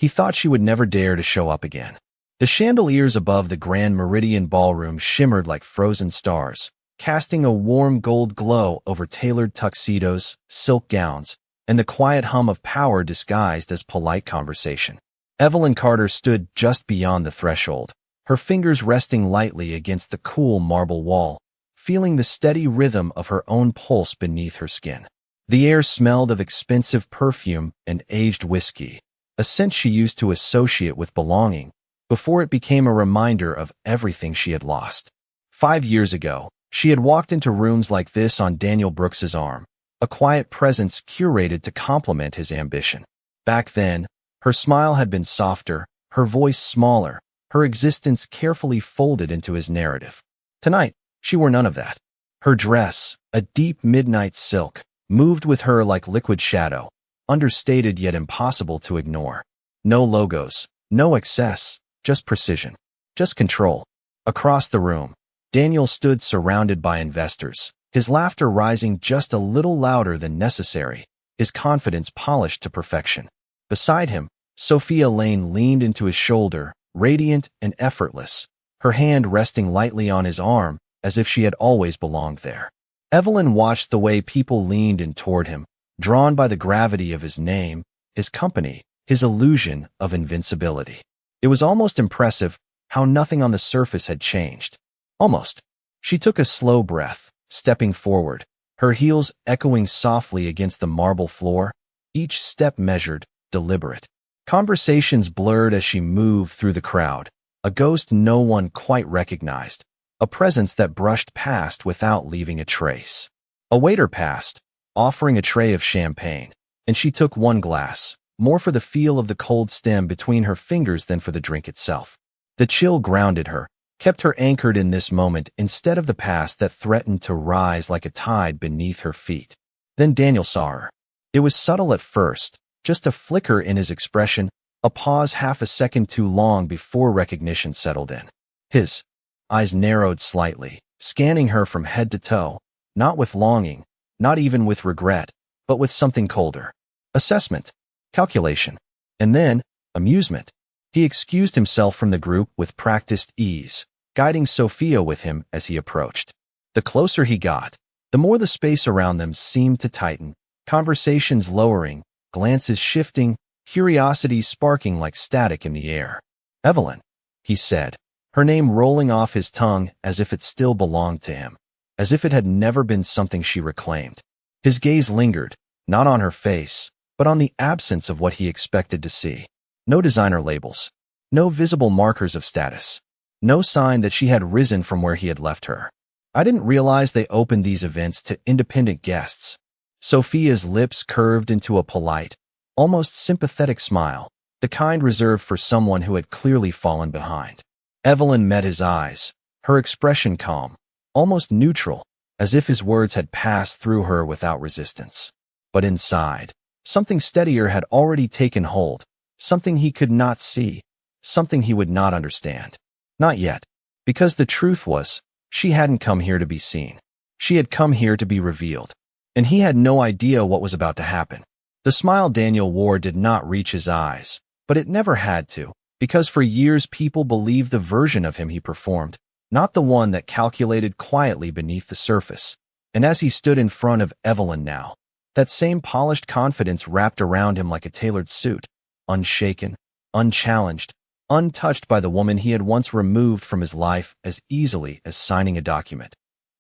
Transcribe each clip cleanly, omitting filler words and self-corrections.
He thought she would never dare to show up again. The chandeliers above the Grand Meridian Ballroom shimmered like frozen stars, casting a warm gold glow over tailored tuxedos, silk gowns, and the quiet hum of power disguised as polite conversation. Evelyn Carter stood just beyond the threshold, her fingers resting lightly against the cool marble wall, feeling the steady rhythm of her own pulse beneath her skin. The air smelled of expensive perfume and aged whiskey, a scent she used to associate with belonging, before it became a reminder of everything she had lost. 5 years ago, she had walked into rooms like this on Daniel Brooks's arm, a quiet presence curated to complement his ambition. Back then, her smile had been softer, her voice smaller, her existence carefully folded into his narrative. Tonight, she wore none of that. Her dress, a deep midnight silk, moved with her like liquid shadow, understated yet impossible to ignore. No logos, no excess, just precision, just control. Across the room, Daniel stood surrounded by investors, his laughter rising just a little louder than necessary, his confidence polished to perfection. Beside him, Sophia Lane leaned into his shoulder, radiant and effortless, her hand resting lightly on his arm as if she had always belonged there. Evelyn watched the way people leaned in toward him, drawn by the gravity of his name, his company, his illusion of invincibility. It was almost impressive how nothing on the surface had changed. Almost. She took a slow breath, stepping forward, her heels echoing softly against the marble floor, each step measured, deliberate. Conversations blurred as she moved through the crowd, a ghost no one quite recognized, a presence that brushed past without leaving a trace. A waiter passed, offering a tray of champagne, and she took one glass, more for the feel of the cold stem between her fingers than for the drink itself. The chill grounded her, kept her anchored in this moment instead of the past that threatened to rise like a tide beneath her feet. Then Daniel saw her. It was subtle at first, just a flicker in his expression, a pause half a second too long before recognition settled in. His eyes narrowed slightly, scanning her from head to toe, not with longing, not even with regret, but with something colder. Assessment, calculation, and then amusement. He excused himself from the group with practiced ease, guiding Sophia with him as he approached. The closer he got, the more the space around them seemed to tighten, conversations lowering, glances shifting, curiosity sparking like static in the air. "Evelyn," he said, her name rolling off his tongue as if it still belonged to him, as if it had never been something she reclaimed. His gaze lingered, not on her face, but on the absence of what he expected to see. No designer labels, no visible markers of status, no sign that she had risen from where he had left her. "I didn't realize they opened these events to independent guests." Sophia's lips curved into a polite, almost sympathetic smile, the kind reserved for someone who had clearly fallen behind. Evelyn met his eyes, her expression calm, almost neutral, as if his words had passed through her without resistance. But inside, something steadier had already taken hold, something he could not see, something he would not understand. Not yet, because the truth was, she hadn't come here to be seen. She had come here to be revealed, and he had no idea what was about to happen. The smile Daniel wore did not reach his eyes, but it never had to, because for years people believed the version of him he performed, not the one that calculated quietly beneath the surface. And as he stood in front of Evelyn now, that same polished confidence wrapped around him like a tailored suit, unshaken, unchallenged, untouched by the woman he had once removed from his life as easily as signing a document.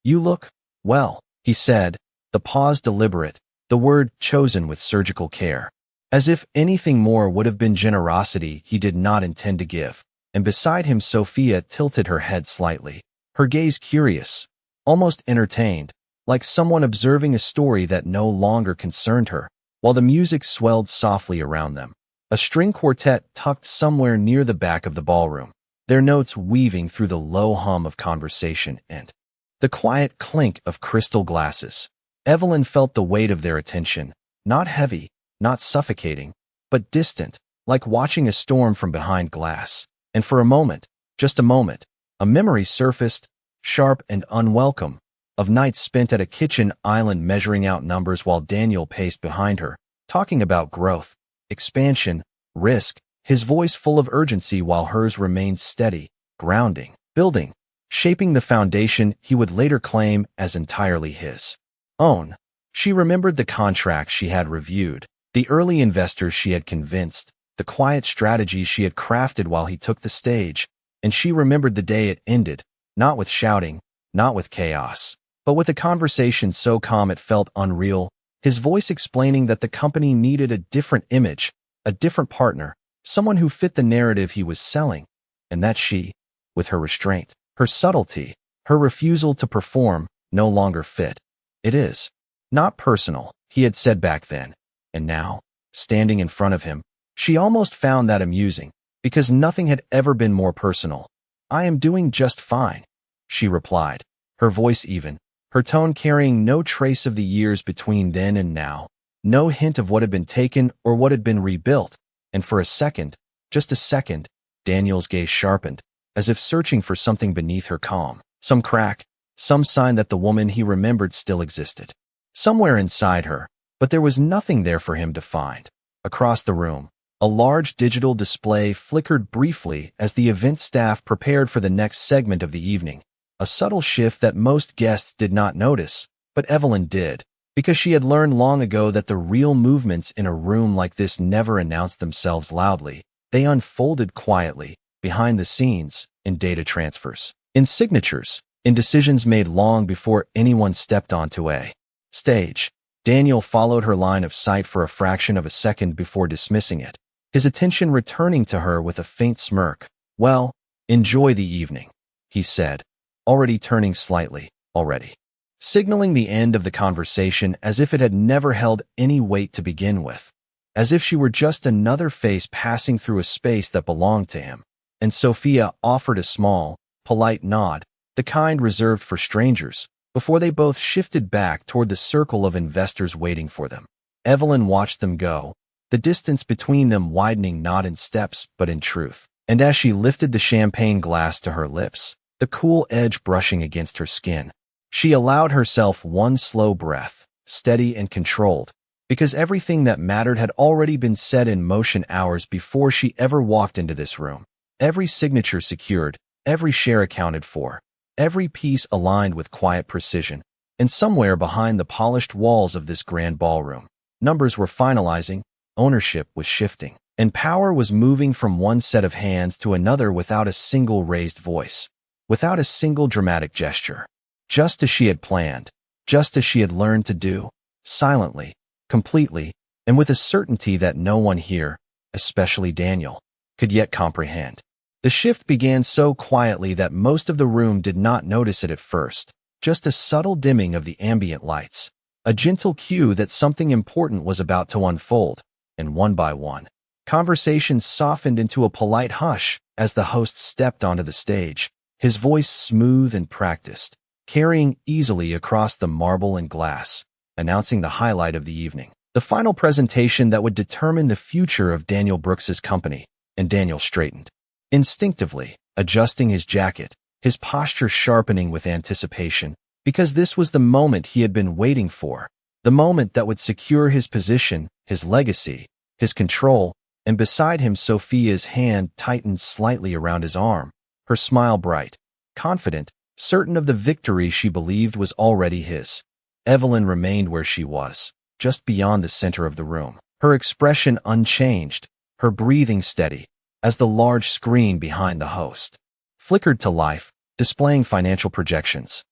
"You look well," he said, the pause deliberate, the word chosen with surgical care, as if anything more would have been generosity he did not intend to give. And beside him Sophia tilted her head slightly, her gaze curious, almost entertained, like someone observing a story that no longer concerned her, while the music swelled softly around them. A string quartet tucked somewhere near the back of the ballroom, their notes weaving through the low hum of conversation and the quiet clink of crystal glasses. Evelyn felt the weight of their attention, not heavy, not suffocating, but distant, like watching a storm from behind glass. And for a moment, just a moment, a memory surfaced, sharp and unwelcome, of nights spent at a kitchen island measuring out numbers while Daniel paced behind her, talking about growth, expansion, risk, his voice full of urgency while hers remained steady, grounding, building, shaping the foundation he would later claim as entirely his own. She remembered the contracts she had reviewed, the early investors she had convinced, the quiet strategies she had crafted while he took the stage, and she remembered the day it ended, not with shouting, not with chaos, but with a conversation so calm it felt unreal, his voice explaining that the company needed a different image, a different partner, someone who fit the narrative he was selling, and that she, with her restraint, her subtlety, her refusal to perform, no longer fit. It is not personal, he had said back then, and now, standing in front of him, she almost found that amusing, because nothing had ever been more personal. I am doing just fine, she replied, her voice even, her tone carrying no trace of the years between then and now, no hint of what had been taken or what had been rebuilt, and for a second, just a second, Daniel's gaze sharpened, as if searching for something beneath her calm, some crack, some sign that the woman he remembered still existed. Somewhere inside her, but there was nothing there for him to find. Across the room, a large digital display flickered briefly as the event staff prepared for the next segment of the evening, a subtle shift that most guests did not notice, but Evelyn did, because she had learned long ago that the real movements in a room like this never announced themselves loudly. They unfolded quietly, behind the scenes, in data transfers, in signatures, in decisions made long before anyone stepped onto a stage. Daniel followed her line of sight for a fraction of a second before dismissing it, his attention returning to her with a faint smirk. Well, enjoy the evening, he said, already turning slightly, already signaling the end of the conversation as if it had never held any weight to begin with, as if she were just another face passing through a space that belonged to him. And Sophia offered a small, polite nod, the kind reserved for strangers, before they both shifted back toward the circle of investors waiting for them. Evelyn watched them go, the distance between them widening not in steps but in truth, and as she lifted the champagne glass to her lips, the cool edge brushing against her skin, she allowed herself one slow breath, steady and controlled, because everything that mattered had already been set in motion hours before she ever walked into this room. Every signature secured, every share accounted for, every piece aligned with quiet precision, and somewhere behind the polished walls of this grand ballroom, numbers were finalizing, ownership was shifting, and power was moving from one set of hands to another without a single raised voice, without a single dramatic gesture. Just as she had planned, just as she had learned to do, silently, completely, and with a certainty that no one here, especially Daniel, could yet comprehend. The shift began so quietly that most of the room did not notice it at first, just a subtle dimming of the ambient lights, a gentle cue that something important was about to unfold, and one by one, conversations softened into a polite hush as the host stepped onto the stage, his voice smooth and practiced, carrying easily across the marble and glass, announcing the highlight of the evening, the final presentation that would determine the future of Daniel Brooks's company. And Daniel straightened, instinctively, adjusting his jacket, his posture sharpening with anticipation, because this was the moment he had been waiting for, the moment that would secure his position, his legacy, his control, and beside him Sophia's hand tightened slightly around his arm, her smile bright, confident, certain of the victory she believed was already his. Evelyn remained where she was, just beyond the center of the room, her expression unchanged, her breathing steady, as the large screen behind the host flickered to life, displaying financial projections,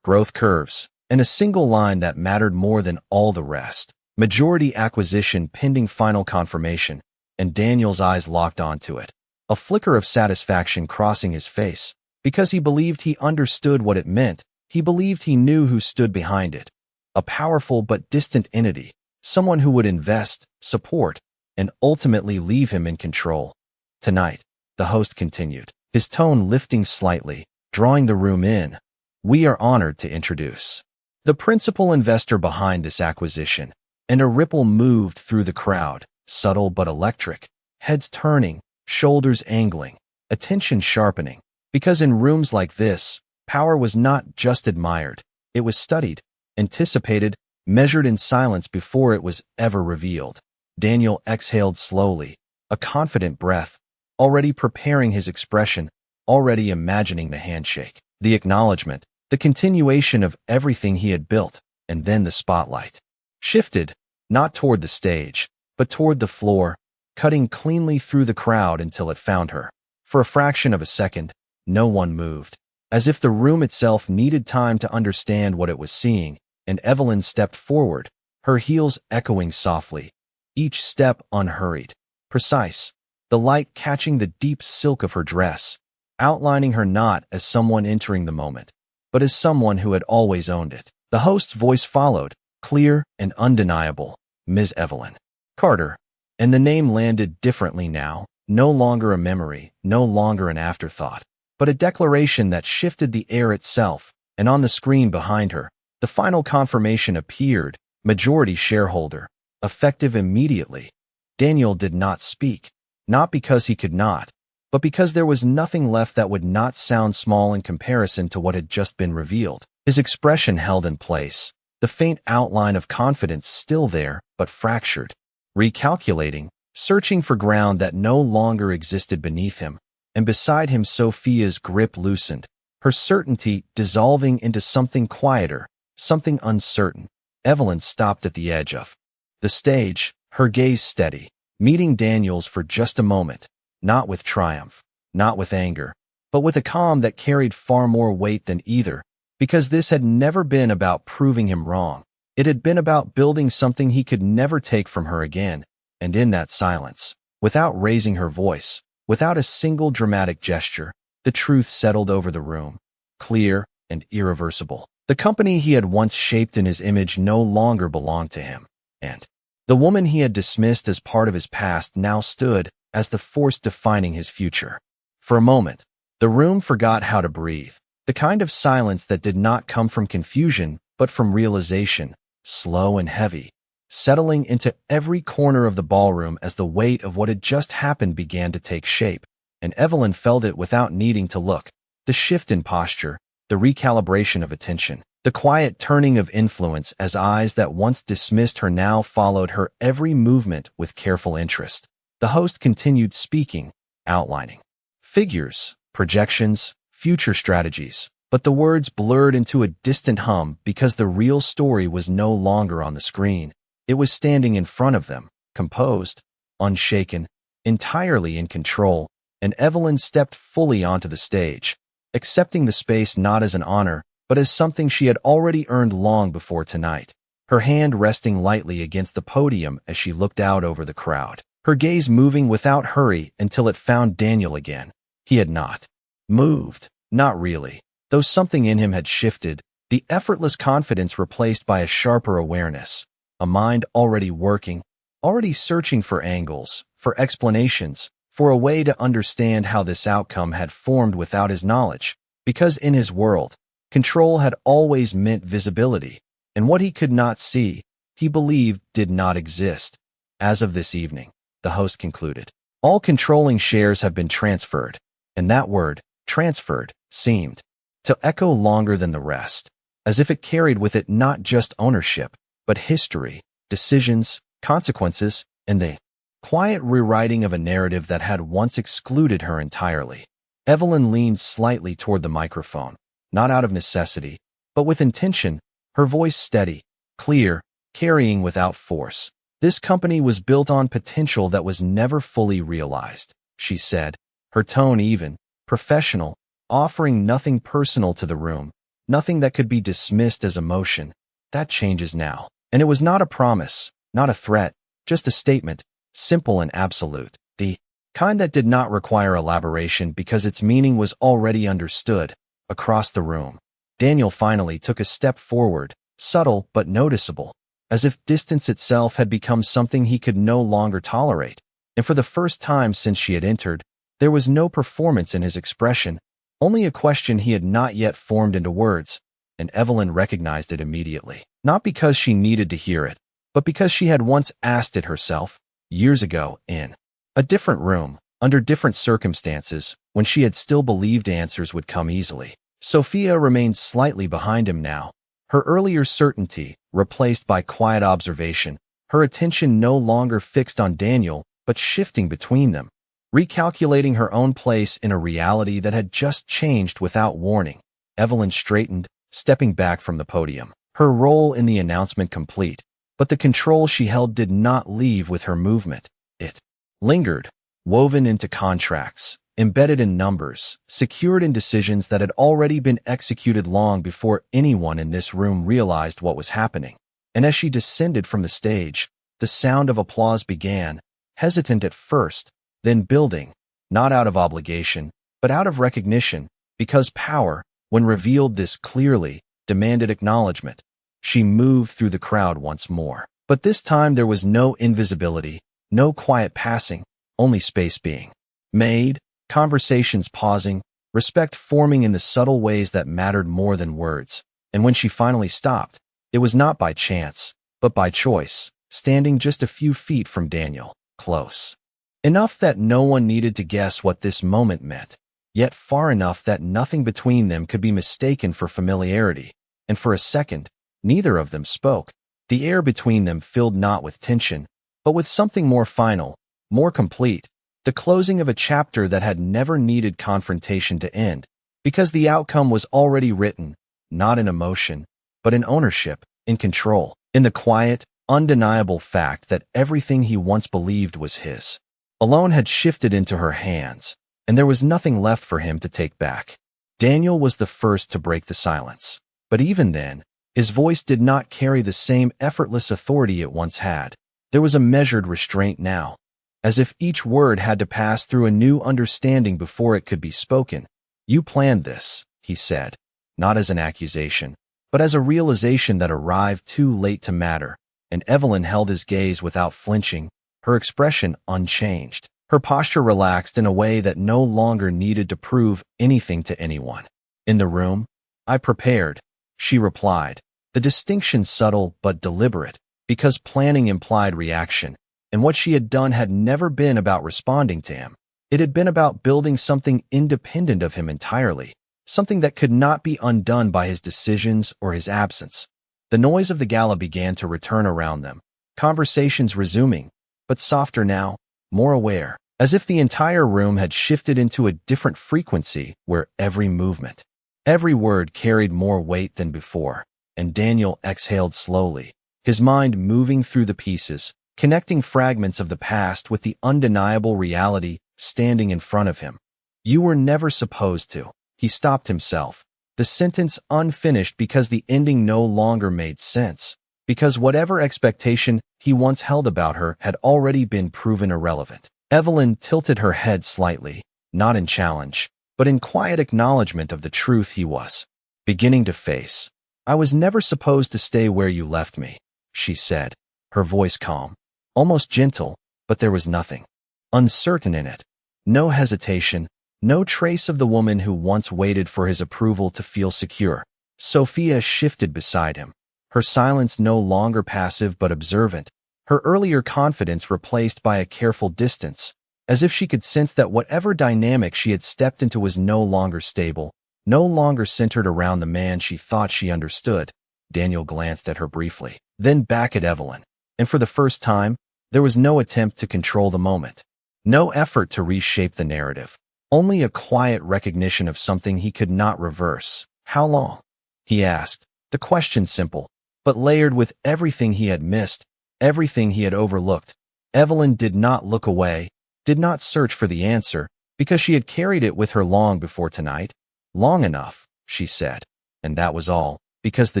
growth curves, and a single line that mattered more than all the rest. Majority acquisition pending final confirmation, and Daniel's eyes locked onto it, a flicker of satisfaction crossing his face, because he believed he understood what it meant, he believed he knew who stood behind it. A powerful but distant entity, someone who would invest, support, and ultimately leave him in control. Tonight, the host continued, his tone lifting slightly, drawing the room in. We are honored to introduce the principal investor behind this acquisition, and a ripple moved through the crowd, subtle but electric, heads turning, shoulders angling, attention sharpening. Because in rooms like this, power was not just admired, it was studied, anticipated, measured in silence before it was ever revealed. Daniel exhaled slowly, a confident breath, already preparing his expression, already imagining the handshake, the acknowledgement, the continuation of everything he had built, and then the spotlight shifted, not toward the stage, but toward the floor, cutting cleanly through the crowd until it found her. For a fraction of a second, no one moved, as if the room itself needed time to understand what it was seeing, and Evelyn stepped forward, her heels echoing softly, each step unhurried, precise, the light catching the deep silk of her dress, outlining her not as someone entering the moment, but as someone who had always owned it. The host's voice followed, clear and undeniable, Ms. Evelyn Carter, and the name landed differently now, no longer a memory, no longer an afterthought, but a declaration that shifted the air itself, and on the screen behind her, the final confirmation appeared, majority shareholder, effective immediately. Daniel did not speak, not because he could not, but because there was nothing left that would not sound small in comparison to what had just been revealed. His expression held in place, the faint outline of confidence still there, but fractured, recalculating, searching for ground that no longer existed beneath him, and beside him Sophia's grip loosened, her certainty dissolving into something quieter, something uncertain. Evelyn stopped at the edge of the stage, her gaze steady, meeting Daniel's for just a moment, not with triumph, not with anger, but with a calm that carried far more weight than either, because this had never been about proving him wrong. It had been about building something he could never take from her again, and in that silence, without raising her voice, without a single dramatic gesture, the truth settled over the room, clear and irreversible. The company he had once shaped in his image no longer belonged to him, and the woman he had dismissed as part of his past now stood as the force defining his future. For a moment, the room forgot how to breathe, the kind of silence that did not come from confusion but from realization, slow and heavy, settling into every corner of the ballroom as the weight of what had just happened began to take shape, and Evelyn felt it without needing to look. The shift in posture, the recalibration of attention, the quiet turning of influence as eyes that once dismissed her now followed her every movement with careful interest. The host continued speaking, outlining figures, projections, future strategies, but the words blurred into a distant hum because the real story was no longer on the screen. It was standing in front of them, composed, unshaken, entirely in control, and Evelyn stepped fully onto the stage, accepting the space not as an honor, but as something she had already earned long before tonight, her hand resting lightly against the podium as she looked out over the crowd, her gaze moving without hurry until it found Daniel again. He had not moved, not really, though something in him had shifted, the effortless confidence replaced by a sharper awareness, a mind already working, already searching for angles, for explanations, for a way to understand how this outcome had formed without his knowledge, because in his world, control had always meant visibility, and what he could not see, he believed did not exist. As of this evening, the host concluded, all controlling shares have been transferred, and that word, transferred, seemed to echo longer than the rest, as if it carried with it not just ownership, but history, decisions, consequences, and the quiet rewriting of a narrative that had once excluded her entirely. Evelyn leaned slightly toward the microphone, not out of necessity, but with intention, her voice steady, clear, carrying without force. This company was built on potential that was never fully realized, she said, her tone even, professional, offering nothing personal to the room, nothing that could be dismissed as emotion. That changes now. And it was not a promise, not a threat, just a statement, simple and absolute, the kind that did not require elaboration because its meaning was already understood. Across the room, Daniel finally took a step forward, subtle but noticeable, as if distance itself had become something he could no longer tolerate, and for the first time since she had entered, there was no performance in his expression, only a question he had not yet formed into words, and Evelyn recognized it immediately, not because she needed to hear it, but because she had once asked it herself, years ago, in a different room, under different circumstances, when she had still believed answers would come easily. Sophia remained slightly behind him now, her earlier certainty replaced by quiet observation, her attention no longer fixed on Daniel, but shifting between them, recalculating her own place in a reality that had just changed without warning. Evelyn straightened, stepping back from the podium, her role in the announcement complete, but the control she held did not leave with her movement. It lingered, woven into contracts, embedded in numbers, secured in decisions that had already been executed long before anyone in this room realized what was happening. And as she descended from the stage, the sound of applause began, hesitant at first, then building, not out of obligation, but out of recognition, because power, when revealed this clearly, demanded acknowledgement. She moved through the crowd once more. But this time there was no invisibility, no quiet passing, only space being made, conversations pausing, respect forming in the subtle ways that mattered more than words. And when she finally stopped, it was not by chance, but by choice, standing just a few feet from Daniel, close enough that no one needed to guess what this moment meant, yet far enough that nothing between them could be mistaken for familiarity. And for a second, neither of them spoke. The air between them filled not with tension, but with something more final, more complete, the closing of a chapter that had never needed confrontation to end, because the outcome was already written, not in emotion, but in ownership, in control, in the quiet, undeniable fact that everything he once believed was his alone had shifted into her hands, and there was nothing left for him to take back. Daniel was the first to break the silence, but even then, his voice did not carry the same effortless authority it once had. There was a measured restraint now, as if each word had to pass through a new understanding before it could be spoken. "You planned this," he said, not as an accusation, but as a realization that arrived too late to matter. And Evelyn held his gaze without flinching, her expression unchanged, her posture relaxed in a way that no longer needed to prove anything to anyone. "In the room, I prepared," she replied, the distinction subtle but deliberate, because planning implied reaction, and what she had done had never been about responding to him. It had been about building something independent of him entirely, something that could not be undone by his decisions or his absence. The noise of the gala began to return around them, conversations resuming, but softer now, more aware, as if the entire room had shifted into a different frequency where every movement, every word carried more weight than before. And Daniel exhaled slowly, his mind moving through the pieces, connecting fragments of the past with the undeniable reality standing in front of him. "You were never supposed to." He stopped himself, the sentence unfinished because the ending no longer made sense, because whatever expectation he once held about her had already been proven irrelevant. Evelyn tilted her head slightly, not in challenge, but in quiet acknowledgement of the truth he was beginning to face. "I was never supposed to stay where you left me," she said, her voice calm, almost gentle, but there was nothing uncertain in it. No hesitation, no trace of the woman who once waited for his approval to feel secure. Sophia shifted beside him, her silence no longer passive but observant, her earlier confidence replaced by a careful distance, as if she could sense that whatever dynamic she had stepped into was no longer stable, no longer centered around the man she thought she understood. Daniel glanced at her briefly, then back at Evelyn, and for the first time, there was no attempt to control the moment, no effort to reshape the narrative, only a quiet recognition of something he could not reverse. "How long?" he asked, the question simple, but layered with everything he had missed, everything he had overlooked. Evelyn did not look away, did not search for the answer, because she had carried it with her long before tonight. "Long enough," she said, and that was all, because the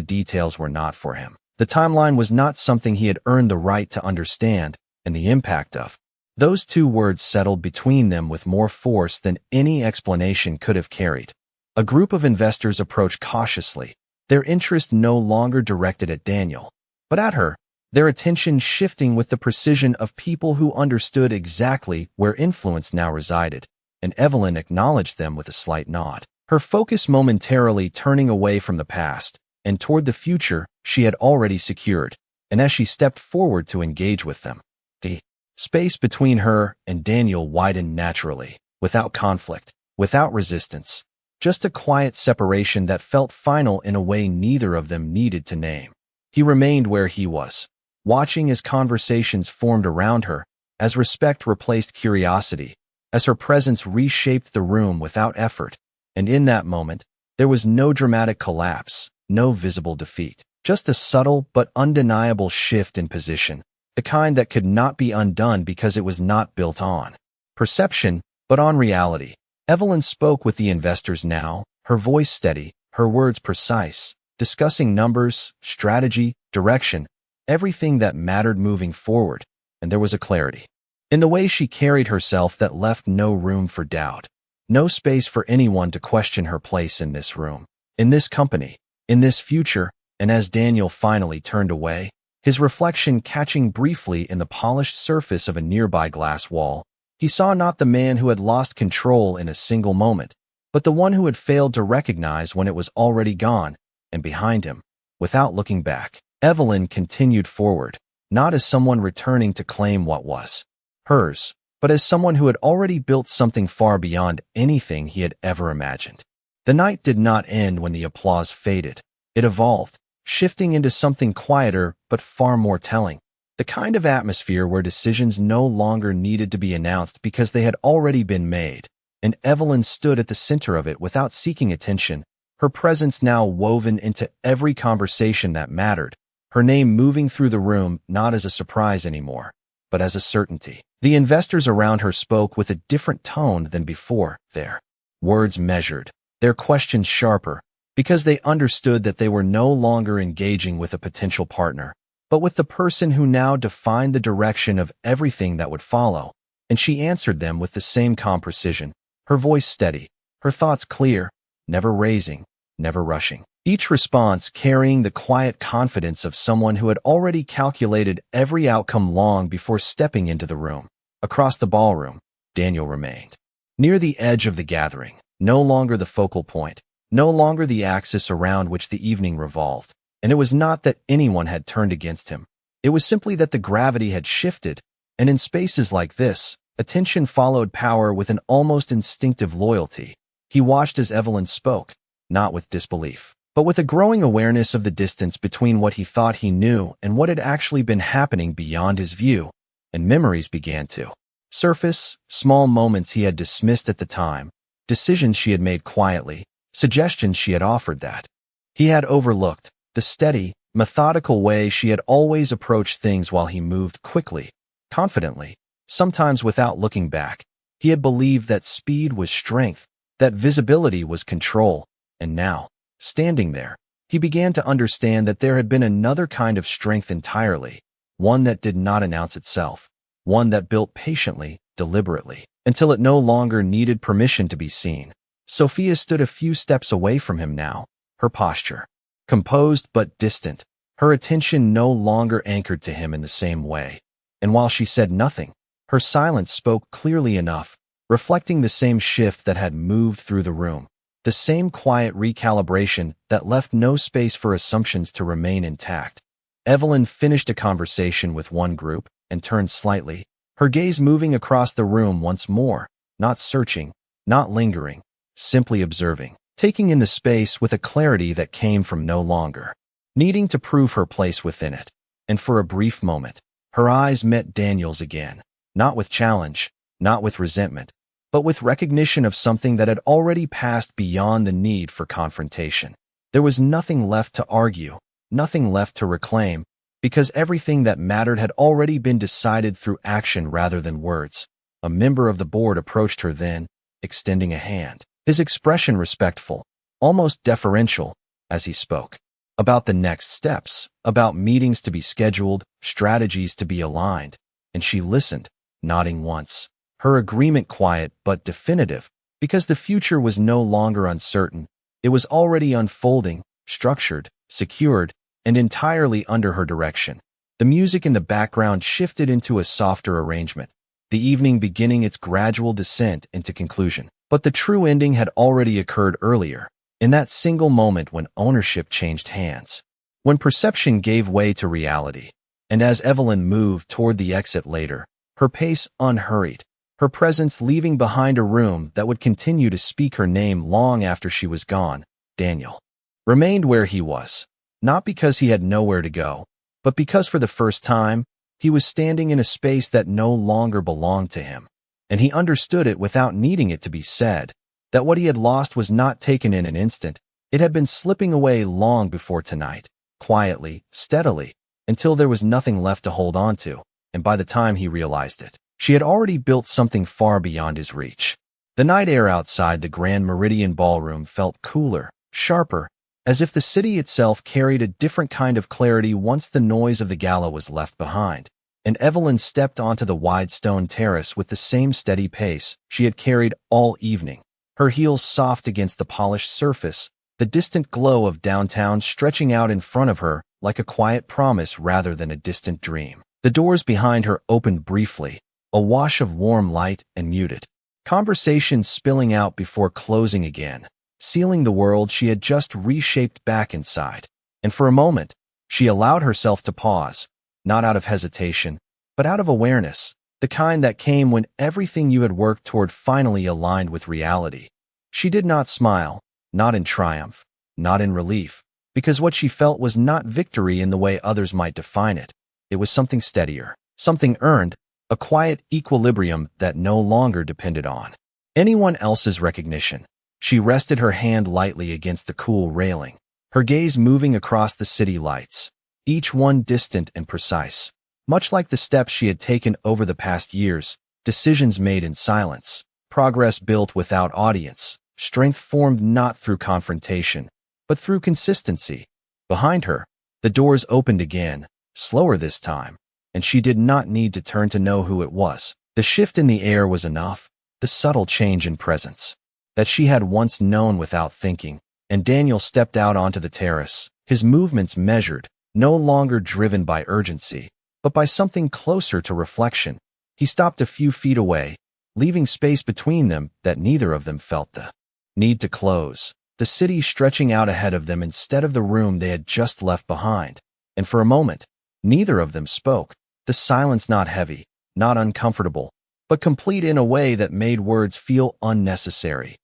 details were not for him. The timeline was not something he had earned the right to understand, and the impact of those two words settled between them with more force than any explanation could have carried. A group of investors approached cautiously, their interest no longer directed at Daniel, but at her, their attention shifting with the precision of people who understood exactly where influence now resided, and Evelyn acknowledged them with a slight nod, her focus momentarily turning away from the past and toward the future she had already secured. And as she stepped forward to engage with them, the space between her and Daniel widened naturally, without conflict, without resistance, just a quiet separation that felt final in a way neither of them needed to name. He remained where he was, watching as conversations formed around her, as respect replaced curiosity, as her presence reshaped the room without effort. And in that moment, there was no dramatic collapse, no visible defeat, just a subtle but undeniable shift in position, the kind that could not be undone because it was not built on perception, but on reality. Evelyn spoke with the investors now, her voice steady, her words precise, discussing numbers, strategy, direction, everything that mattered moving forward, and there was a clarity in the way she carried herself that left no room for doubt, no space for anyone to question her place in this room, in this company, in this future. And as Daniel finally turned away, his reflection catching briefly in the polished surface of a nearby glass wall, he saw not the man who had lost control in a single moment, but the one who had failed to recognize when it was already gone, and behind him, without looking back, Evelyn continued forward, not as someone returning to claim what was hers, but as someone who had already built something far beyond anything he had ever imagined. The night did not end when the applause faded. It evolved, shifting into something quieter but far more telling, the kind of atmosphere where decisions no longer needed to be announced because they had already been made, and Evelyn stood at the center of it without seeking attention, her presence now woven into every conversation that mattered, her name moving through the room not as a surprise anymore, but as a certainty. The investors around her spoke with a different tone than before, their words measured, their questions sharper, because they understood that they were no longer engaging with a potential partner, but with the person who now defined the direction of everything that would follow. And she answered them with the same calm precision, her voice steady, her thoughts clear, never racing, never rushing. Each response carrying the quiet confidence of someone who had already calculated every outcome long before stepping into the room. Across the ballroom, Daniel remained. Near the edge of the gathering, no longer the focal point, no longer the axis around which the evening revolved. And it was not that anyone had turned against him. It was simply that the gravity had shifted, and in spaces like this, attention followed power with an almost instinctive loyalty. He watched as Evelyn spoke, not with disbelief, but with a growing awareness of the distance between what he thought he knew and what had actually been happening beyond his view, and memories began to surface, small moments he had dismissed at the time, decisions she had made quietly, suggestions she had offered that he had overlooked, the steady, methodical way she had always approached things while he moved quickly, confidently, sometimes without looking back. He had believed that speed was strength, that visibility was control, and now, standing there, he began to understand that there had been another kind of strength entirely, one that did not announce itself, one that built patiently, deliberately, until it no longer needed permission to be seen. Sophia stood a few steps away from him now, her posture composed but distant, her attention no longer anchored to him in the same way. And while she said nothing, her silence spoke clearly enough, reflecting the same shift that had moved through the room, the same quiet recalibration that left no space for assumptions to remain intact. Evelyn finished a conversation with one group and turned slightly, her gaze moving across the room once more, not searching, not lingering, simply observing, taking in the space with a clarity that came from no longer needing to prove her place within it. And for a brief moment, her eyes met Daniel's again, not with challenge, not with resentment, but with recognition of something that had already passed beyond the need for confrontation. There was nothing left to argue, nothing left to reclaim, because everything that mattered had already been decided through action rather than words. A member of the board approached her then, extending a hand, his expression respectful, almost deferential, as he spoke. About the next steps, about meetings to be scheduled, strategies to be aligned, and she listened, nodding once, her agreement quiet but definitive, because the future was no longer uncertain. It was already unfolding, structured, secured, and entirely under her direction. The music in the background shifted into a softer arrangement, the evening beginning its gradual descent into conclusion. But the true ending had already occurred earlier, in that single moment when ownership changed hands, when perception gave way to reality. And as Evelyn moved toward the exit later, her pace unhurried, her presence leaving behind a room that would continue to speak her name long after she was gone, Daniel remained where he was, not because he had nowhere to go, but because for the first time, He was standing in a space that no longer belonged to him, and he understood it without needing it to be said, that what he had lost was not taken in an instant. It had been slipping away long before tonight, quietly, steadily, until there was nothing left to hold on to, and by the time he realized it, she had already built something far beyond his reach. The night air outside the Grand Meridian Ballroom felt cooler, sharper, as if the city itself carried a different kind of clarity once the noise of the gala was left behind, and Evelyn stepped onto the wide stone terrace with the same steady pace she had carried all evening, her heels soft against the polished surface, the distant glow of downtown stretching out in front of her like a quiet promise rather than a distant dream. The doors behind her opened briefly, a wash of warm light and muted conversation spilling out before closing again, sealing the world she had just reshaped back inside. And for a moment, she allowed herself to pause, not out of hesitation, but out of awareness, the kind that came when everything you had worked toward finally aligned with reality. She did not smile, not in triumph, not in relief, because what she felt was not victory in the way others might define it. It was something steadier, something earned, a quiet equilibrium that no longer depended on anyone else's recognition. She rested her hand lightly against the cool railing, her gaze moving across the city lights, each one distant and precise, much like the steps she had taken over the past years, decisions made in silence, progress built without audience, strength formed not through confrontation, but through consistency. Behind her, the doors opened again, slower this time, and she did not need to turn to know who it was. The shift in the air was enough, the subtle change in presence that she had once known without thinking, and Daniel stepped out onto the terrace, his movements measured, no longer driven by urgency, but by something closer to reflection. He stopped a few feet away, leaving space between them that neither of them felt the need to close, the city stretching out ahead of them instead of the room they had just left behind. And for a moment, neither of them spoke, the silence not heavy, not uncomfortable, but complete in a way that made words feel unnecessary.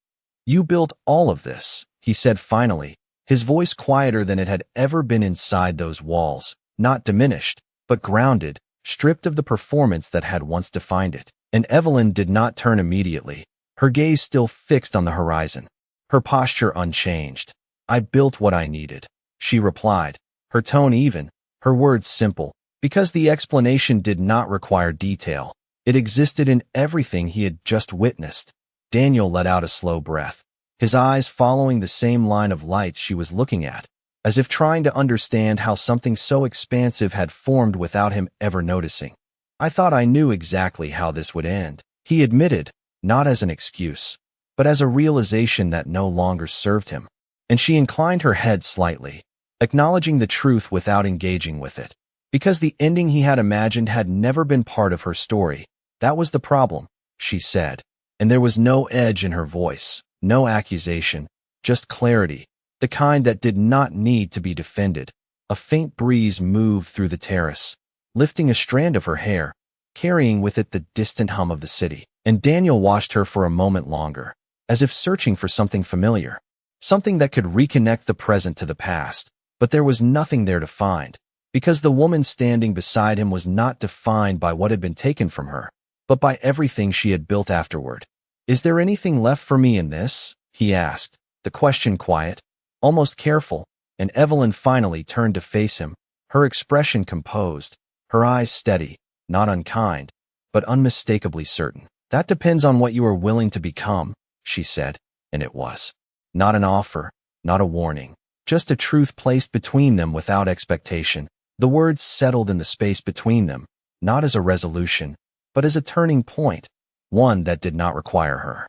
"You built all of this," he said finally, his voice quieter than it had ever been inside those walls, not diminished, but grounded, stripped of the performance that had once defined it. And Evelyn did not turn immediately, her gaze still fixed on the horizon, her posture unchanged. "I built what I needed," she replied, her tone even, her words simple, because the explanation did not require detail. It existed in everything he had just witnessed. Daniel let out a slow breath, his eyes following the same line of lights she was looking at, as if trying to understand how something so expansive had formed without him ever noticing. "I thought I knew exactly how this would end," he admitted, not as an excuse, but as a realization that no longer served him. And she inclined her head slightly, acknowledging the truth without engaging with it. Because the ending he had imagined had never been part of her story. "That was the problem," she said, and there was no edge in her voice, no accusation, just clarity, the kind that did not need to be defended. A faint breeze moved through the terrace, lifting a strand of her hair, carrying with it the distant hum of the city. And Daniel watched her for a moment longer, as if searching for something familiar, something that could reconnect the present to the past. But there was nothing there to find, because the woman standing beside him was not defined by what had been taken from her, but by everything she had built afterward. "Is there anything left for me in this?" he asked, the question quiet, almost careful, and Evelyn finally turned to face him, her expression composed, her eyes steady, not unkind, but unmistakably certain. "That depends on what you are willing to become," she said, and it was not an offer, not a warning, just a truth placed between them without expectation. The words settled in the space between them, not as a resolution, but as a turning point, one that did not require her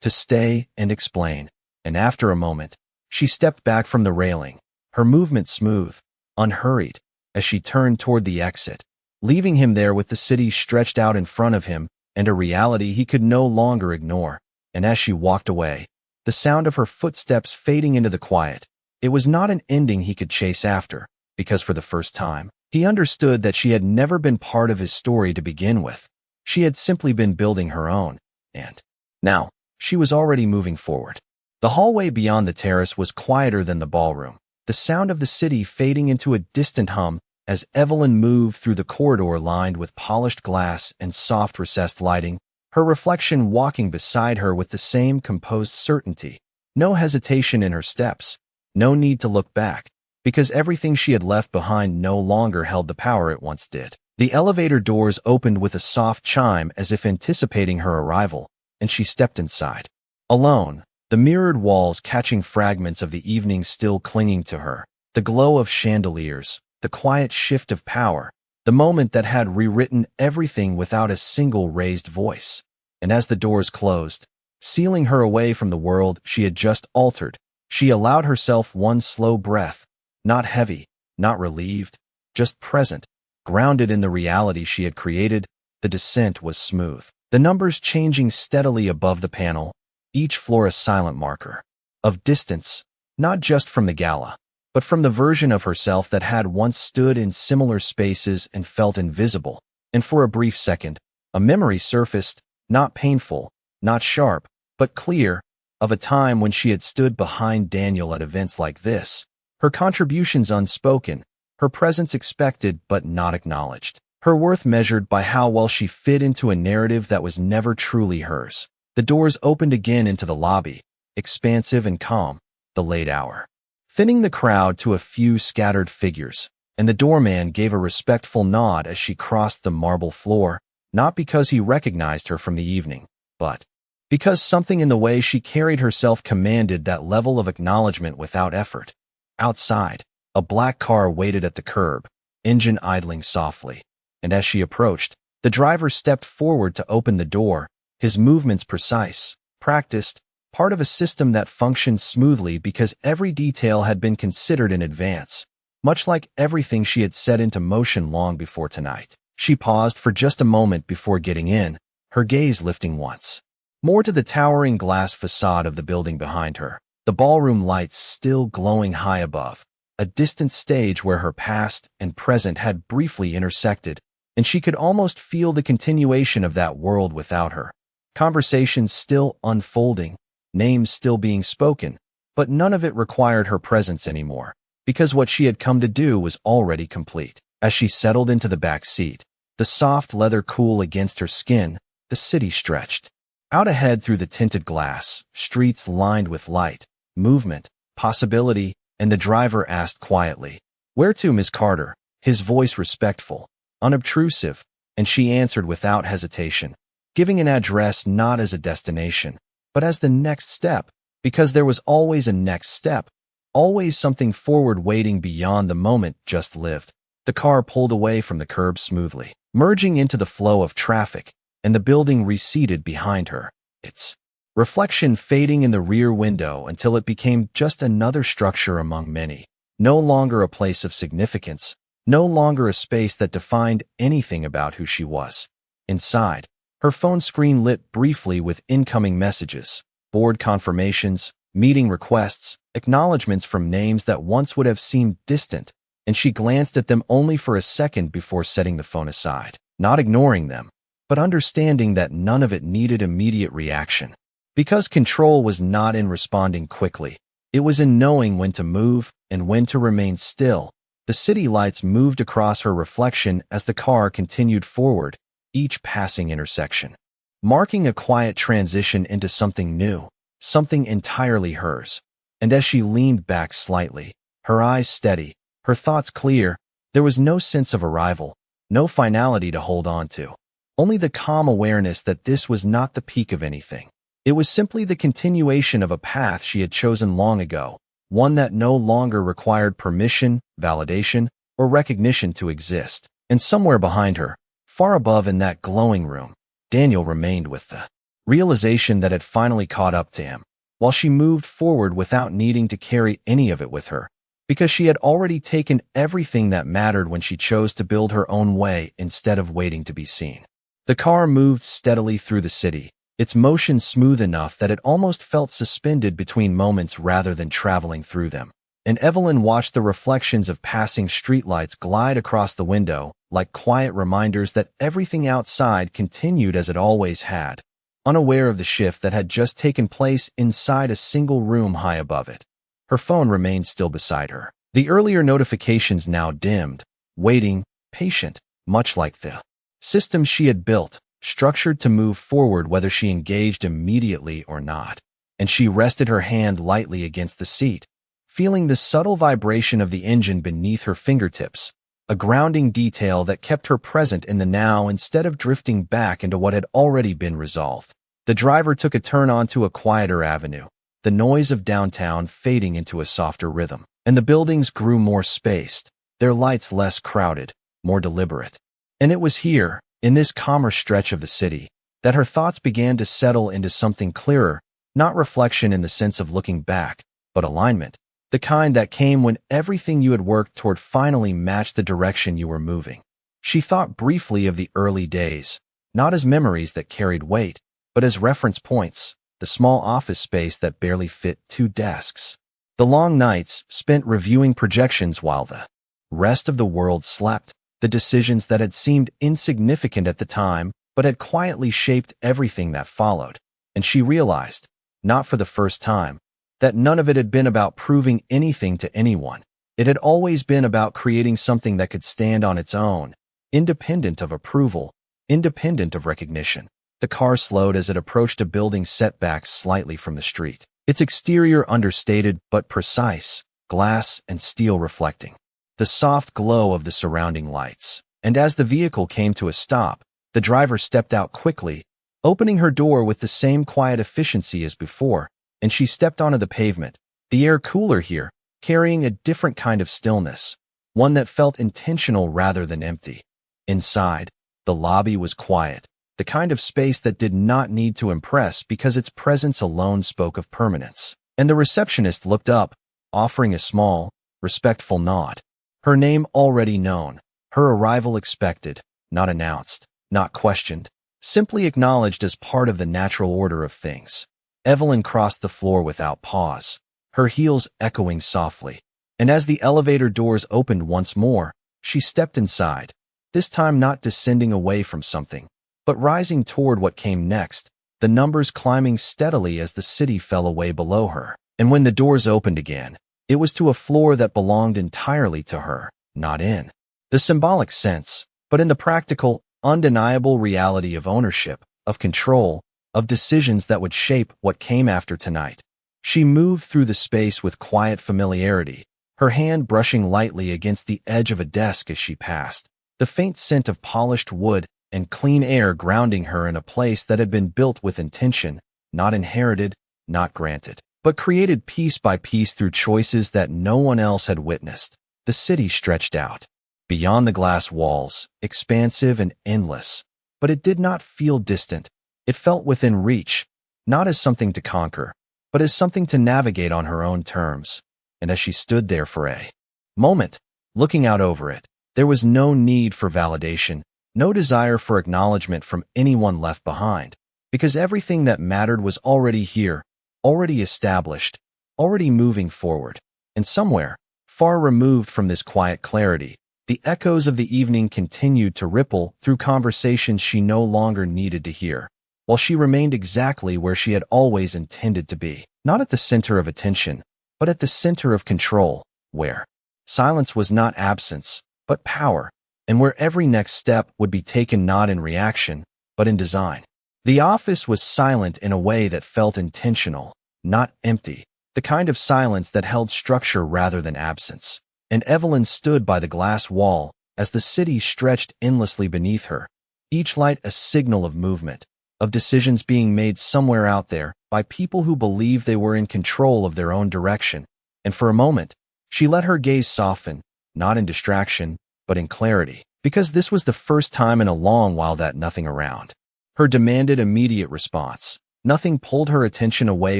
to stay and explain. And after a moment, she stepped back from the railing, her movement smooth, unhurried, as she turned toward the exit, leaving him there with the city stretched out in front of him and a reality he could no longer ignore. And as she walked away, the sound of her footsteps fading into the quiet, it was not an ending he could chase after, because for the first time, he understood that she had never been part of his story to begin with. She had simply been building her own, and now she was already moving forward. The hallway beyond the terrace was quieter than the ballroom, the sound of the city fading into a distant hum As Evelyn moved through the corridor lined with polished glass and soft recessed lighting, her reflection walking beside her with the same composed certainty. No hesitation in her steps, no need to look back, because everything she had left behind no longer held the power it once did. The elevator doors opened with a soft chime as if anticipating her arrival, and she stepped inside. Alone, the mirrored walls catching fragments of the evening still clinging to her, the glow of chandeliers, the quiet shift of power, the moment that had rewritten everything without a single raised voice. And as the doors closed, sealing her away from the world she had just altered, she allowed herself one slow breath, not heavy, not relieved, just present, grounded in the reality she had created. The descent was smooth, the numbers changing steadily above the panel, each floor a silent marker of distance, not just from the gala, but from the version of herself that had once stood in similar spaces and felt invisible. And for a brief second, a memory surfaced, not painful, not sharp, but clear, of a time when she had stood behind Daniel at events like this, her contributions unspoken, her presence expected but not acknowledged, her worth measured by how well she fit into a narrative that was never truly hers. The doors opened again into the lobby, expansive and calm, the late hour, thinning the crowd to a few scattered figures, and the doorman gave a respectful nod as she crossed the marble floor, not because he recognized her from the evening, but because something in the way she carried herself commanded that level of acknowledgement without effort. Outside, a black car waited at the curb, engine idling softly, and as she approached, the driver stepped forward to open the door, his movements precise, practiced, part of a system that functioned smoothly because every detail had been considered in advance, much like everything she had set into motion long before tonight. She paused for just a moment before getting in, her gaze lifting once more to the towering glass facade of the building behind her, the ballroom lights still glowing high above, a distant stage where her past and present had briefly intersected, and she could almost feel the continuation of that world without her. Conversations still unfolding, names still being spoken, but none of it required her presence anymore, because what she had come to do was already complete. As she settled into the back seat, the soft leather cool against her skin, the city stretched out ahead through the tinted glass, streets lined with light, movement, possibility, and the driver asked quietly, "Where to, Miss Carter?" His voice respectful, unobtrusive, and she answered without hesitation, giving an address not as a destination, but as the next step, because there was always a next step, always something forward waiting beyond the moment just lived. The car pulled away from the curb smoothly, merging into the flow of traffic, and the building receded behind her, its reflection fading in the rear window until it became just another structure among many, no longer a place of significance, no longer a space that defined anything about who she was. Inside, her phone screen lit briefly with incoming messages, board confirmations, meeting requests, acknowledgments from names that once would have seemed distant, and she glanced at them only for a second before setting the phone aside, not ignoring them, but understanding that none of it needed immediate reaction. Because control was not in responding quickly, it was in knowing when to move and when to remain still. The city lights moved across her reflection as the car continued forward, each passing intersection, marking a quiet transition into something new, something entirely hers. And as she leaned back slightly, her eyes steady, her thoughts clear, there was no sense of arrival, no finality to hold on to. Only the calm awareness that this was not the peak of anything. It was simply the continuation of a path she had chosen long ago, one that no longer required permission, validation, or recognition to exist. And somewhere behind her, far above in that glowing room, Daniel remained with the realization that had finally caught up to him, while she moved forward without needing to carry any of it with her, because she had already taken everything that mattered when she chose to build her own way instead of waiting to be seen. The car moved steadily through the city, its motion smooth enough that it almost felt suspended between moments rather than traveling through them. And Evelyn watched the reflections of passing streetlights glide across the window, like quiet reminders that everything outside continued as it always had, unaware of the shift that had just taken place inside a single room high above it. Her phone remained still beside her. The earlier notifications now dimmed, waiting, patient, much like the system she had built, structured to move forward whether she engaged immediately or not. And she rested her hand lightly against the seat, feeling the subtle vibration of the engine beneath her fingertips, a grounding detail that kept her present in the now instead of drifting back into what had already been resolved. The driver took a turn onto a quieter avenue, the noise of downtown fading into a softer rhythm, and the buildings grew more spaced, their lights less crowded, more deliberate. And it was here, in this calmer stretch of the city, that her thoughts began to settle into something clearer, not reflection in the sense of looking back, but alignment, the kind that came when everything you had worked toward finally matched the direction you were moving. She thought briefly of the early days, not as memories that carried weight, but as reference points, the small office space that barely fit 2 desks. The long nights spent reviewing projections while the rest of the world slept, the decisions that had seemed insignificant at the time but had quietly shaped everything that followed. And she realized, not for the first time, that none of it had been about proving anything to anyone. It had always been about creating something that could stand on its own, independent of approval, independent of recognition. The car slowed as it approached a building set back slightly from the street, its exterior understated but precise, glass and steel reflecting the soft glow of the surrounding lights. And as the vehicle came to a stop, the driver stepped out quickly, opening her door with the same quiet efficiency as before, and she stepped onto the pavement, the air cooler here, carrying a different kind of stillness, one that felt intentional rather than empty. Inside, the lobby was quiet, the kind of space that did not need to impress because its presence alone spoke of permanence. And the receptionist looked up, offering a small, respectful nod. Her name already known, her arrival expected, not announced, not questioned, simply acknowledged as part of the natural order of things. Evelyn crossed the floor without pause, her heels echoing softly. And as the elevator doors opened once more, she stepped inside, this time not descending away from something, but rising toward what came next, the numbers climbing steadily as the city fell away below her. And when the doors opened again, it was to a floor that belonged entirely to her, not in the symbolic sense, but in the practical, undeniable reality of ownership, of control, of decisions that would shape what came after tonight. She moved through the space with quiet familiarity, her hand brushing lightly against the edge of a desk as she passed, the faint scent of polished wood and clean air grounding her in a place that had been built with intention, not inherited, not granted, but created piece by piece through choices that no one else had witnessed. The city stretched out, beyond the glass walls, expansive and endless, but it did not feel distant. It felt within reach, not as something to conquer, but as something to navigate on her own terms. And as she stood there for a moment, looking out over it, there was no need for validation, no desire for acknowledgement from anyone left behind, because everything that mattered was already here, already established, already moving forward. And somewhere, far removed from this quiet clarity, the echoes of the evening continued to ripple through conversations she no longer needed to hear, while she remained exactly where she had always intended to be, not at the center of attention, but at the center of control, where silence was not absence, but power, and where every next step would be taken not in reaction, but in design. The office was silent in a way that felt intentional, not empty, the kind of silence that held structure rather than absence. And Evelyn stood by the glass wall as the city stretched endlessly beneath her, each light a signal of movement, of decisions being made somewhere out there by people who believed they were in control of their own direction. And for a moment, she let her gaze soften, not in distraction, but in clarity, because this was the first time in a long while that nothing around her demanded immediate response. Nothing pulled her attention away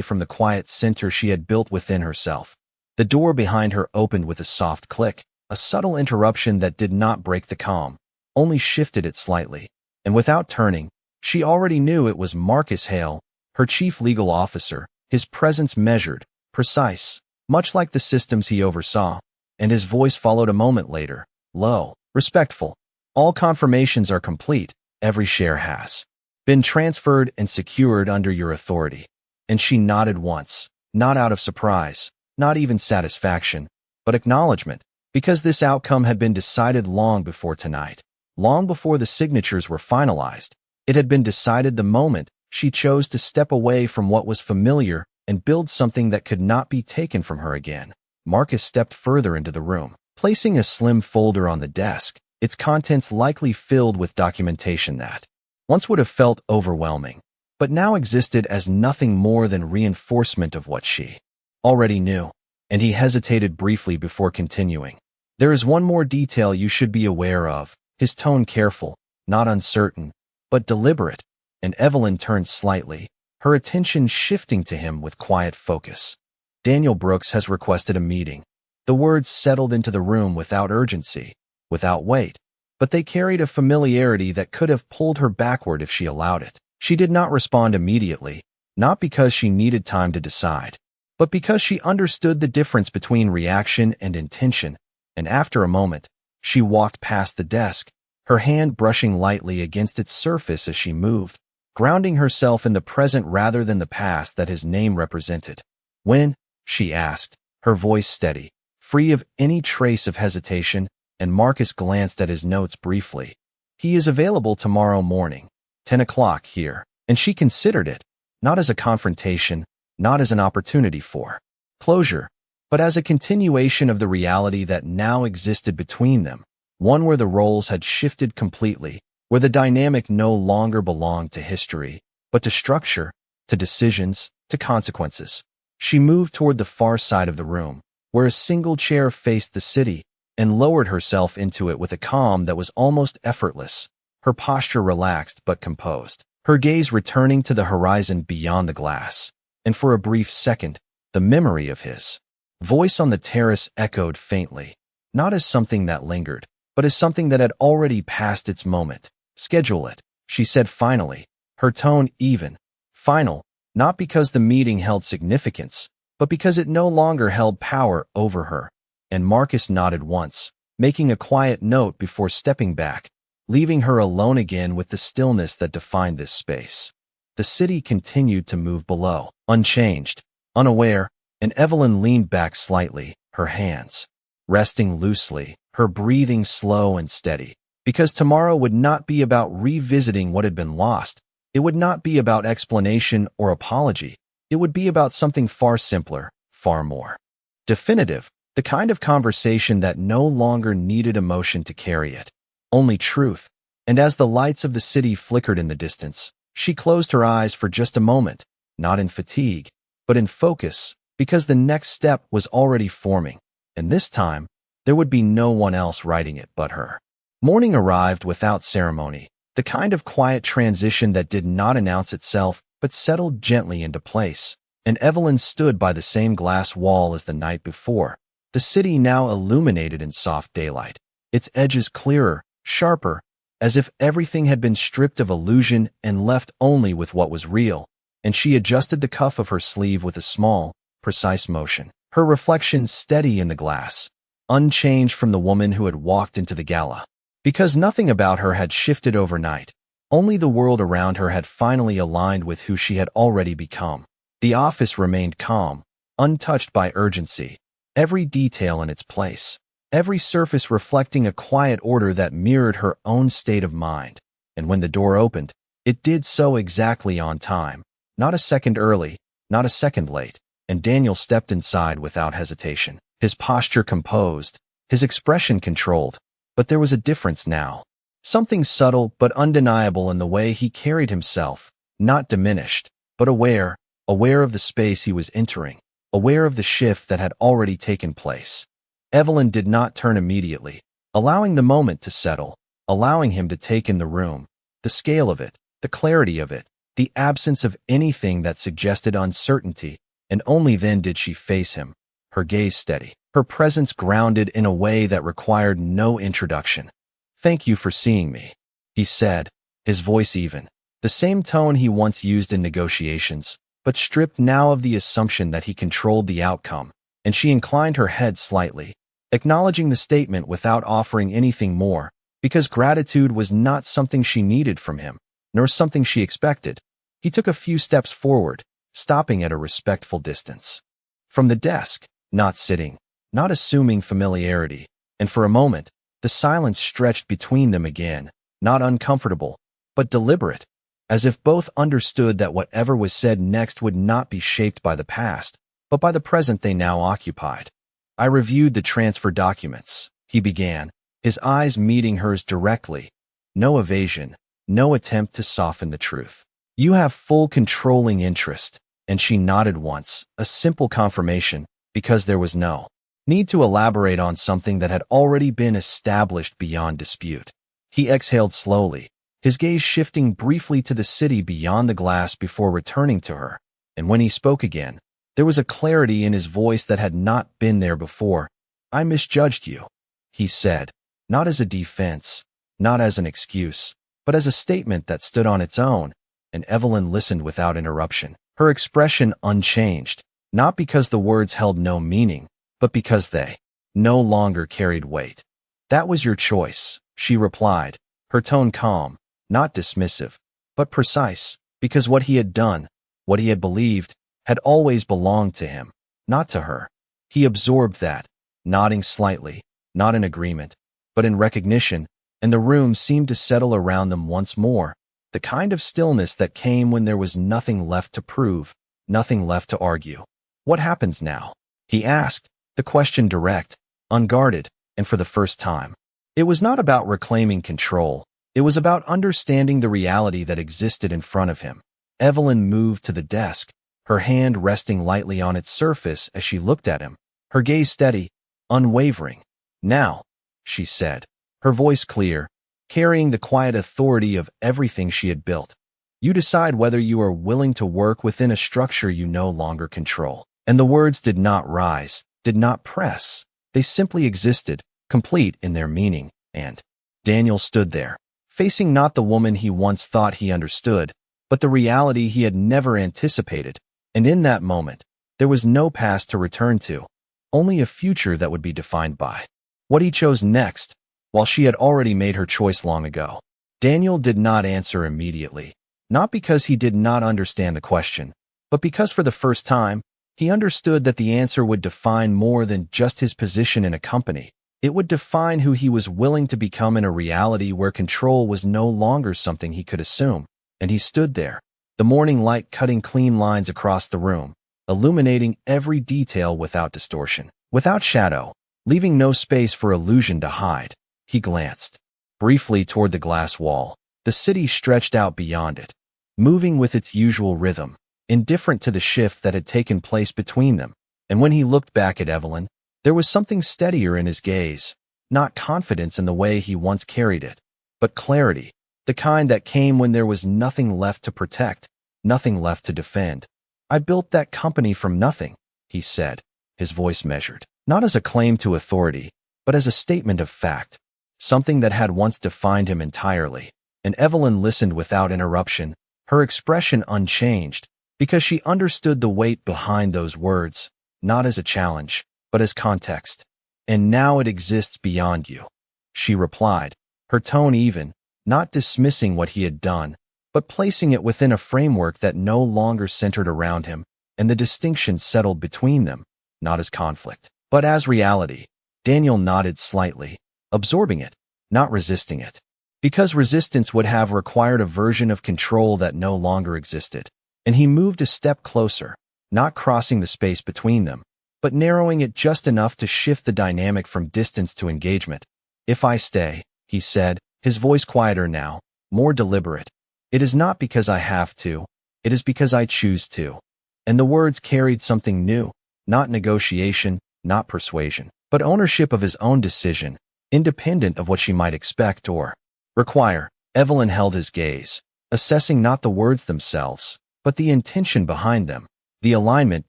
from the quiet center she had built within herself. The door behind her opened with a soft click, a subtle interruption that did not break the calm, only shifted it slightly. And without turning, she already knew it was Marcus Hale, her chief legal officer, his presence measured, precise, much like the systems he oversaw. And his voice followed a moment later, low, respectful. All confirmations are complete, every share has been transferred and secured under your authority. And she nodded once, not out of surprise, not even satisfaction, but acknowledgement, Because this outcome had been decided long before tonight, long before the signatures were finalized. It had been decided the moment she chose to step away from what was familiar and build something that could not be taken from her again. Marcus stepped further into the room, placing a slim folder on the desk, its contents likely filled with documentation that once would have felt overwhelming, but now existed as nothing more than reinforcement of what she already knew, and he hesitated briefly before continuing. There is one more detail you should be aware of, his tone careful, not uncertain, but deliberate, and Evelyn turned slightly, her attention shifting to him with quiet focus. Daniel Brooks has requested a meeting. The words settled into the room without urgency, without weight, but they carried a familiarity that could have pulled her backward if she allowed it. She did not respond immediately, not because she needed time to decide, but because she understood the difference between reaction and intention, and after a moment, she walked past the desk, her hand brushing lightly against its surface as she moved, grounding herself in the present rather than the past that his name represented. "When?" she asked, her voice steady, free of any trace of hesitation, and Marcus glanced at his notes briefly. "He is available tomorrow morning, 10 o'clock here," and she considered it, not as a confrontation, not as an opportunity for closure, but as a continuation of the reality that now existed between them, one where the roles had shifted completely, where the dynamic no longer belonged to history, but to structure, to decisions, to consequences. She moved toward the far side of the room, where a single chair faced the city, and lowered herself into it with a calm that was almost effortless, her posture relaxed but composed, her gaze returning to the horizon beyond the glass. And for a brief second, the memory of his voice on the terrace echoed faintly, not as something that lingered, but as something that had already passed its moment. "Schedule it," she said finally, her tone even. Final, not because the meeting held significance, but because it no longer held power over her. And Marcus nodded once, making a quiet note before stepping back, leaving her alone again with the stillness that defined this space. The city continued to move below, unchanged, unaware, and Evelyn leaned back slightly, her hands resting loosely, her breathing slow and steady. Because tomorrow would not be about revisiting what had been lost. It would not be about explanation or apology. It would be about something far simpler, far more definitive, the kind of conversation that no longer needed emotion to carry it, only truth. And as the lights of the city flickered in the distance, she closed her eyes for just a moment, not in fatigue, but in focus, because the next step was already forming, and this time, there would be no one else writing it but her. Morning arrived without ceremony, the kind of quiet transition that did not announce itself but settled gently into place, and Evelyn stood by the same glass wall as the night before, the city now illuminated in soft daylight, its edges clearer, sharper, as if everything had been stripped of illusion and left only with what was real, and she adjusted the cuff of her sleeve with a small, precise motion, her reflection steady in the glass, unchanged from the woman who had walked into the gala. Because nothing about her had shifted overnight, only the world around her had finally aligned with who she had already become. The office remained calm, untouched by urgency, every detail in its place, every surface reflecting a quiet order that mirrored her own state of mind. And when the door opened, it did so exactly on time, not a second early, not a second late, and Daniel stepped inside without hesitation, his posture composed, his expression controlled. But there was a difference now, something subtle but undeniable in the way he carried himself, not diminished, but aware of the space he was entering, aware of the shift that had already taken place. Evelyn did not turn immediately, allowing the moment to settle, allowing him to take in the room, the scale of it, the clarity of it, the absence of anything that suggested uncertainty, and only then did she face him, her gaze steady, her presence grounded in a way that required no introduction. "Thank you for seeing me," he said, his voice even, the same tone he once used in negotiations, but stripped now of the assumption that he controlled the outcome, and she inclined her head slightly, acknowledging the statement without offering anything more, because gratitude was not something she needed from him, nor something she expected. He took a few steps forward, stopping at a respectful distance from the desk, not sitting, not assuming familiarity, and for a moment, the silence stretched between them again, not uncomfortable, but deliberate, as if both understood that whatever was said next would not be shaped by the past, but by the present they now occupied. I reviewed the transfer documents, he began, his eyes meeting hers directly. No evasion, no attempt to soften the truth. You have full controlling interest, and she nodded once, a simple confirmation, because there was no need to elaborate on something that had already been established beyond dispute. He exhaled slowly, his gaze shifting briefly to the city beyond the glass before returning to her, and when he spoke again, there was a clarity in his voice that had not been there before. I misjudged you, he said, not as a defense, not as an excuse, but as a statement that stood on its own, and Evelyn listened without interruption, her expression unchanged, not because the words held no meaning, but because they no longer carried weight. That was your choice, she replied, her tone calm, not dismissive, but precise, because what he had done, what he had believed, had always belonged to him, not to her. He absorbed that, nodding slightly, not in agreement, but in recognition, and the room seemed to settle around them once more, the kind of stillness that came when there was nothing left to prove, nothing left to argue. What happens now? He asked, the question direct, unguarded, and for the first time. It was not about reclaiming control. It was about understanding the reality that existed in front of him. Evelyn moved to the desk, her hand resting lightly on its surface as she looked at him, her gaze steady, unwavering. Now, she said, her voice clear, carrying the quiet authority of everything she had built. You decide whether you are willing to work within a structure you no longer control. And the words did not rise, did not press. They simply existed, complete in their meaning, and Daniel stood there, facing not the woman he once thought he understood, but the reality he had never anticipated, and in that moment, there was no past to return to, only a future that would be defined by what he chose next, while she had already made her choice long ago. Daniel did not answer immediately, not because he did not understand the question, but because for the first time, he understood that the answer would define more than just his position in a company. It would define who he was willing to become in a reality where control was no longer something he could assume. And he stood there, the morning light cutting clean lines across the room, illuminating every detail without distortion, without shadow, leaving no space for illusion to hide. He glanced briefly toward the glass wall. The city stretched out beyond it, moving with its usual rhythm, indifferent to the shift that had taken place between them. And when he looked back at Evelyn, there was something steadier in his gaze, not confidence in the way he once carried it, but clarity, the kind that came when there was nothing left to protect, nothing left to defend. I built that company from nothing, he said, his voice measured, not as a claim to authority, but as a statement of fact, something that had once defined him entirely. And Evelyn listened without interruption, her expression unchanged, because she understood the weight behind those words, not as a challenge, but as context. And now it exists beyond you, she replied, her tone even, not dismissing what he had done, but placing it within a framework that no longer centered around him, and the distinction settled between them, not as conflict, but as reality. Daniel nodded slightly, absorbing it, not resisting it, because resistance would have required a version of control that no longer existed. And he moved a step closer, not crossing the space between them, but narrowing it just enough to shift the dynamic from distance to engagement. If I stay, he said, his voice quieter now, more deliberate, it is not because I have to, it is because I choose to. And the words carried something new, not negotiation, not persuasion, but ownership of his own decision, independent of what she might expect or require. Evelyn held his gaze, assessing not the words themselves, but the intention behind them, the alignment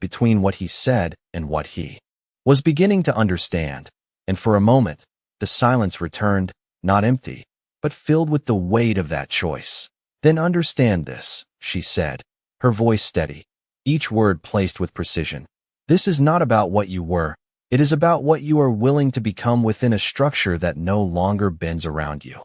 between what he said and what he was beginning to understand. And for a moment, the silence returned, not empty, but filled with the weight of that choice. Then understand this, she said, her voice steady, each word placed with precision. This is not about what you were, it is about what you are willing to become within a structure that no longer bends around you.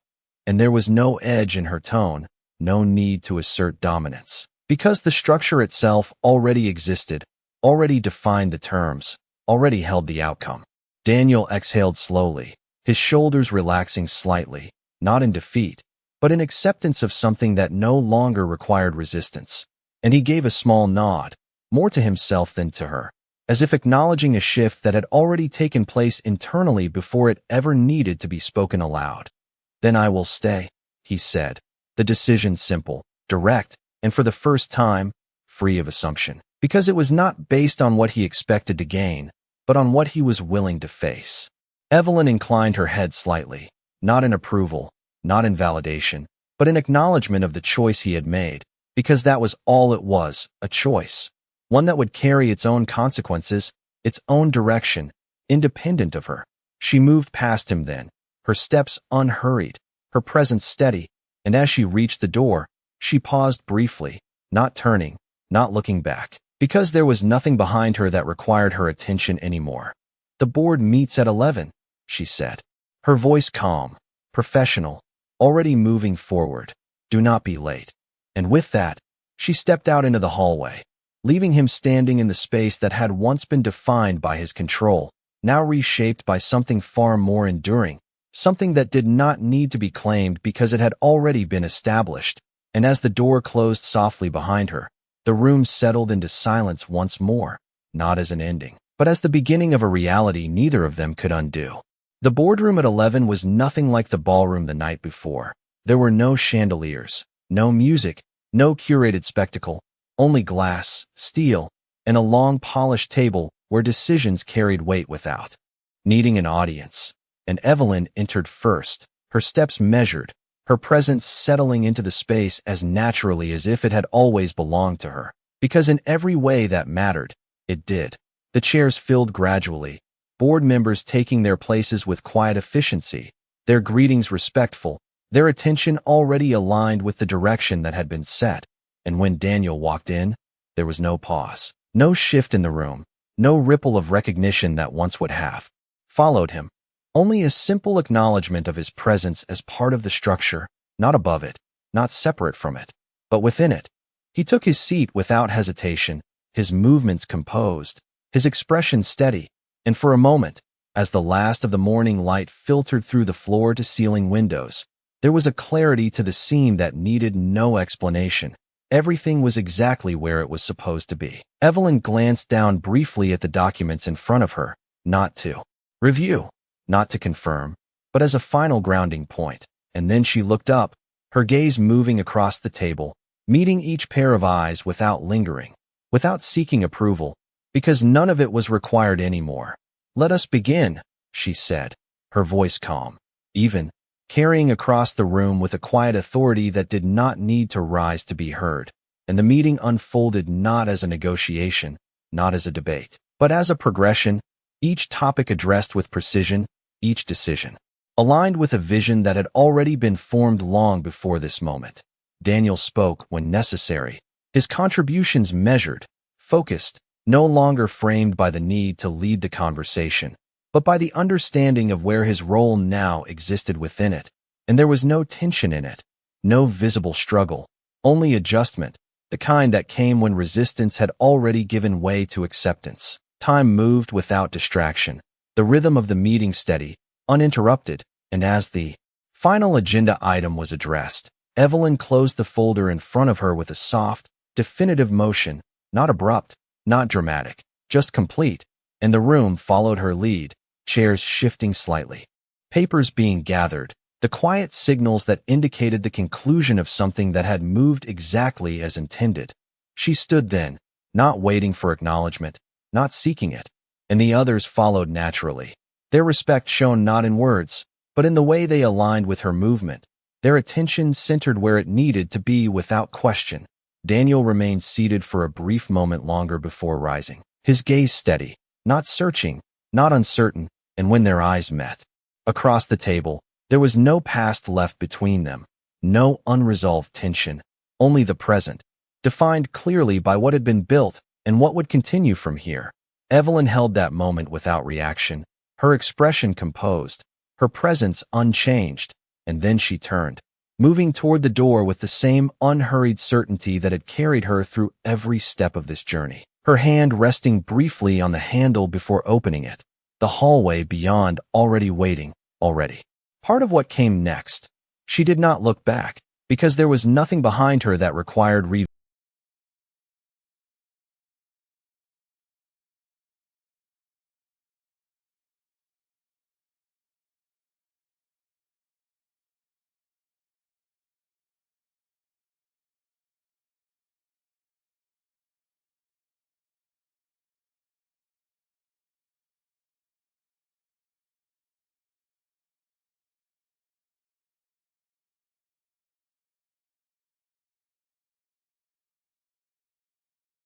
And there was no edge in her tone, no need to assert dominance, because the structure itself already existed, already defined the terms, already held the outcome. Daniel exhaled slowly, his shoulders relaxing slightly, not in defeat, but in acceptance of something that no longer required resistance. And he gave a small nod, more to himself than to her, as if acknowledging a shift that had already taken place internally before it ever needed to be spoken aloud. "Then I will stay," he said, the decision simple, direct, and for the first time, free of assumption, because it was not based on what he expected to gain, but on what he was willing to face. Evelyn inclined her head slightly, not in approval, not in validation, but in acknowledgement of the choice he had made, because that was all it was, a choice, one that would carry its own consequences, its own direction, independent of her. She moved past him then, her steps unhurried, her presence steady, and as she reached the door, she paused briefly, not turning, not looking back, because there was nothing behind her that required her attention anymore. "The board meets at 11, she said, her voice calm, professional, already moving forward. "Do not be late." And with that, she stepped out into the hallway, leaving him standing in the space that had once been defined by his control, now reshaped by something far more enduring, something that did not need to be claimed because it had already been established. And as the door closed softly behind her, the room settled into silence once more, not as an ending, but as the beginning of a reality neither of them could undo. The boardroom at 11 was nothing like the ballroom the night before. There were no chandeliers, no music, no curated spectacle, only glass, steel, and a long polished table where decisions carried weight without needing an audience. And Evelyn entered first, her steps measured, her presence settling into the space as naturally as if it had always belonged to her, because in every way that mattered, it did. The chairs filled gradually, board members taking their places with quiet efficiency, their greetings respectful, their attention already aligned with the direction that had been set. And when Daniel walked in, there was no pause, no shift in the room, no ripple of recognition that once would have followed him. Only a simple acknowledgement of his presence as part of the structure, not above it, not separate from it, but within it. He took his seat without hesitation, his movements composed, his expression steady, and for a moment, as the last of the morning light filtered through the floor-to-ceiling windows, there was a clarity to the scene that needed no explanation. Everything was exactly where it was supposed to be. Evelyn glanced down briefly at the documents in front of her, not to review, not to confirm, but as a final grounding point. And then she looked up, her gaze moving across the table, meeting each pair of eyes without lingering, without seeking approval, because none of it was required anymore. "Let us begin," she said, her voice calm, even, carrying across the room with a quiet authority that did not need to rise to be heard. And the meeting unfolded not as a negotiation, not as a debate, but as a progression, each topic addressed with precision, each decision aligned with a vision that had already been formed long before this moment. Daniel spoke when necessary, his contributions measured, focused, no longer framed by the need to lead the conversation, but by the understanding of where his role now existed within it. And there was no tension in it, no visible struggle, only adjustment, the kind that came when resistance had already given way to acceptance. Time moved without distraction, the rhythm of the meeting steady, uninterrupted, and as the final agenda item was addressed, Evelyn closed the folder in front of her with a soft, definitive motion, not abrupt, not dramatic, just complete, and the room followed her lead, chairs shifting slightly, papers being gathered, the quiet signals that indicated the conclusion of something that had moved exactly as intended. She stood then, not waiting for acknowledgement, not seeking it, and the others followed naturally, their respect shown not in words, but in the way they aligned with her movement, their attention centered where it needed to be without question. Daniel remained seated for a brief moment longer before rising, his gaze steady, not searching, not uncertain, and when their eyes met, across the table, there was no past left between them, no unresolved tension, only the present, defined clearly by what had been built and what would continue from here. Evelyn held that moment without reaction, her expression composed, her presence unchanged, and then she turned, moving toward the door with the same unhurried certainty that had carried her through every step of this journey, her hand resting briefly on the handle before opening it, the hallway beyond already waiting, already. Part of what came next. She did not look back, because there was nothing behind her that required